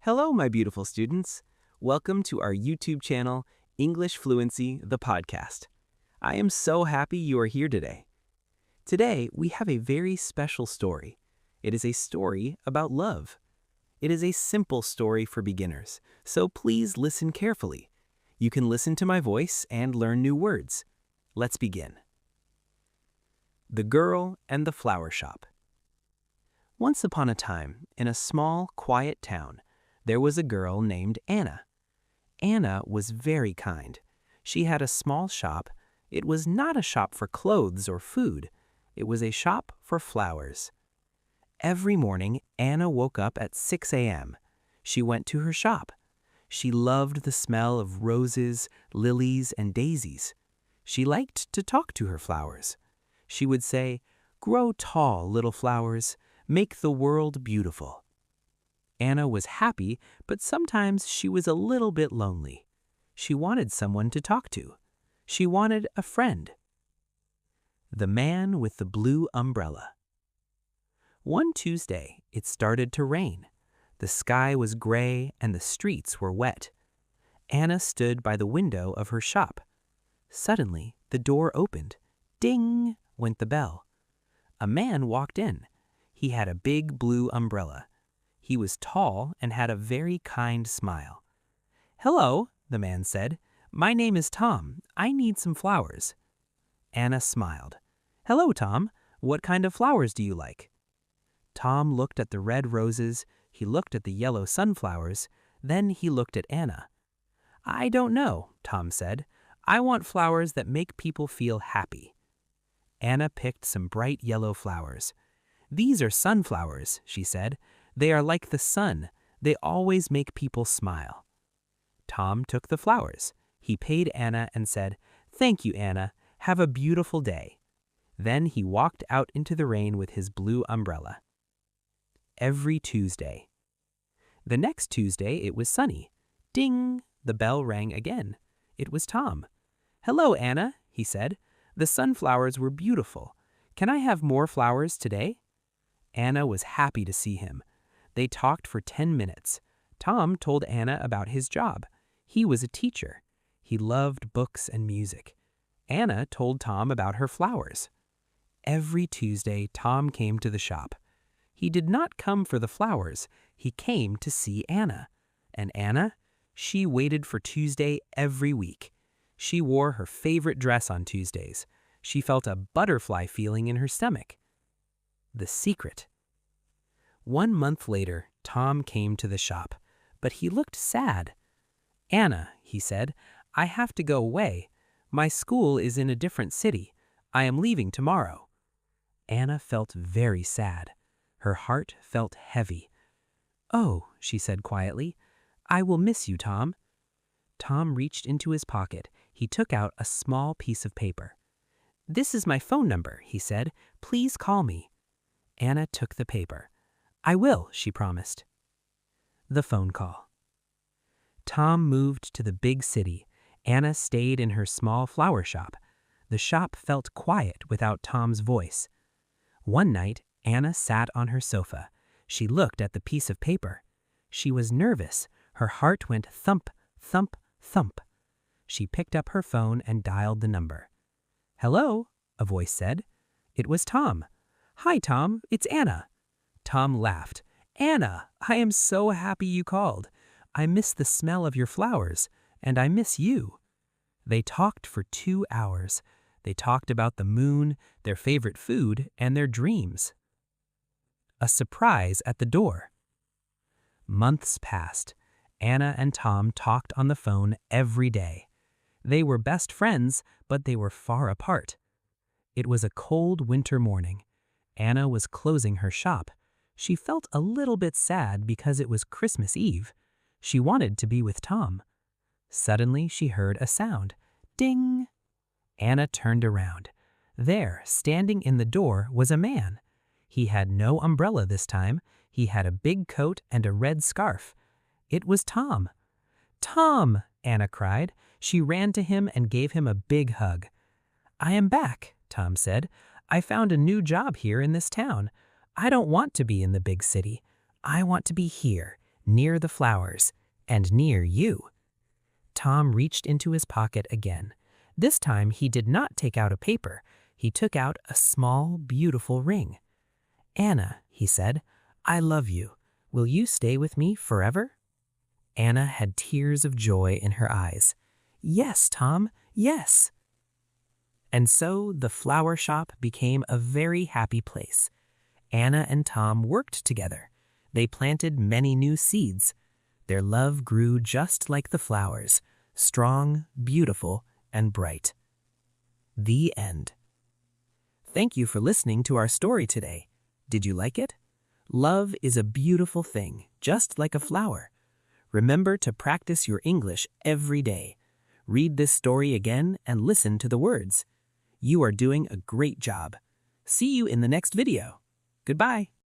Hello, my beautiful students. Welcome to our YouTube channel, English Fluency, the podcast. I am so happy you are here today. Today, we have a very special story. It is a story about love. It is a simple story for beginners, so please listen carefully. You can listen to my voice and learn new words. Let's begin. The Girl and the Flower Shop. Once upon a time, in a small, quiet town, there was a girl named Anna. Anna was very kind. She had a small shop. It was not a shop for clothes or food. It was a shop for flowers. Every morning, Anna woke up at 6 a.m. She went to her shop. She loved the smell of roses, lilies, and daisies. She liked to talk to her flowers. She would say, "Grow tall, little flowers. Make the world beautiful." Anna was happy, but sometimes she was a little bit lonely. She wanted someone to talk to. She wanted a friend. The Man with the Blue Umbrella. One Tuesday, it started to rain. The sky was gray and the streets were wet. Anna stood by the window of her shop. Suddenly, the door opened. Ding! Went the bell. A man walked in. He had a big blue umbrella. He was tall and had a very kind smile. "Hello," the man said. "My name is Tom. I need some flowers." Anna smiled. "Hello, Tom. What kind of flowers do you like?" Tom looked at the red roses. He looked at the yellow sunflowers. Then he looked at Anna. "I don't know," Tom said. "I want flowers that make people feel happy." Anna picked some bright yellow flowers. "These are sunflowers," she said. "They are like the sun. They always make people smile." Tom took the flowers. He paid Anna and said, "Thank you, Anna. Have a beautiful day." Then he walked out into the rain with his blue umbrella. Every Tuesday. The next Tuesday it was sunny. Ding! The bell rang again. It was Tom. "Hello, Anna," he said. "The sunflowers were beautiful. Can I have more flowers today?" Anna was happy to see him. They talked for 10 minutes. Tom told Anna about his job. He was a teacher. He loved books and music. Anna told Tom about her flowers. Every Tuesday, Tom came to the shop. He did not come for the flowers. He came to see Anna. And Anna? She waited for Tuesday every week. She wore her favorite dress on Tuesdays. She felt a butterfly feeling in her stomach. The secret. 1 month later, Tom came to the shop, but he looked sad. "Anna," he said, "I have to go away. My school is in a different city. I am leaving tomorrow." Anna felt very sad. Her heart felt heavy. "Oh," she said quietly, "I will miss you, Tom." Tom reached into his pocket. He took out a small piece of paper. "This is my phone number," he said. "Please call me." Anna took the paper. "I will," she promised. The phone call. Tom moved to the big city. Anna stayed in her small flower shop. The shop felt quiet without Tom's voice. One night, Anna sat on her sofa. She looked at the piece of paper. She was nervous. Her heart went thump, thump, thump. She picked up her phone and dialed the number. "Hello," a voice said. It was Tom. "Hi, Tom. It's Anna." Tom laughed. "Anna, I am so happy you called. I miss the smell of your flowers, and I miss you." They talked for 2 hours. They talked about the moon, their favorite food, and their dreams. A surprise at the door. Months passed. Anna and Tom talked on the phone every day. They were best friends, but they were far apart. It was a cold winter morning. Anna was closing her shop. She felt a little bit sad because it was Christmas Eve. She wanted to be with Tom. Suddenly, she heard a sound. Ding! Anna turned around. There, standing in the door, was a man. He had no umbrella this time. He had a big coat and a red scarf. It was Tom. "Tom!" Anna cried. She ran to him and gave him a big hug. "I am back," Tom said. "I found a new job here in this town. I don't want to be in the big city. I want to be here, near the flowers, and near you." Tom reached into his pocket again. This time he did not take out a paper. He took out a small, beautiful ring. "Anna," he said, "I love you. Will you stay with me forever?" Anna had tears of joy in her eyes. "Yes, Tom, yes." And so the flower shop became a very happy place. Anna and Tom worked together. They planted many new seeds. Their love grew just like the flowers, strong, beautiful, and bright. The end. Thank you for listening to our story today. Did you like it? Love is a beautiful thing, just like a flower. Remember to practice your English every day. Read this story again and listen to the words. You are doing a great job. See you in the next video. Goodbye.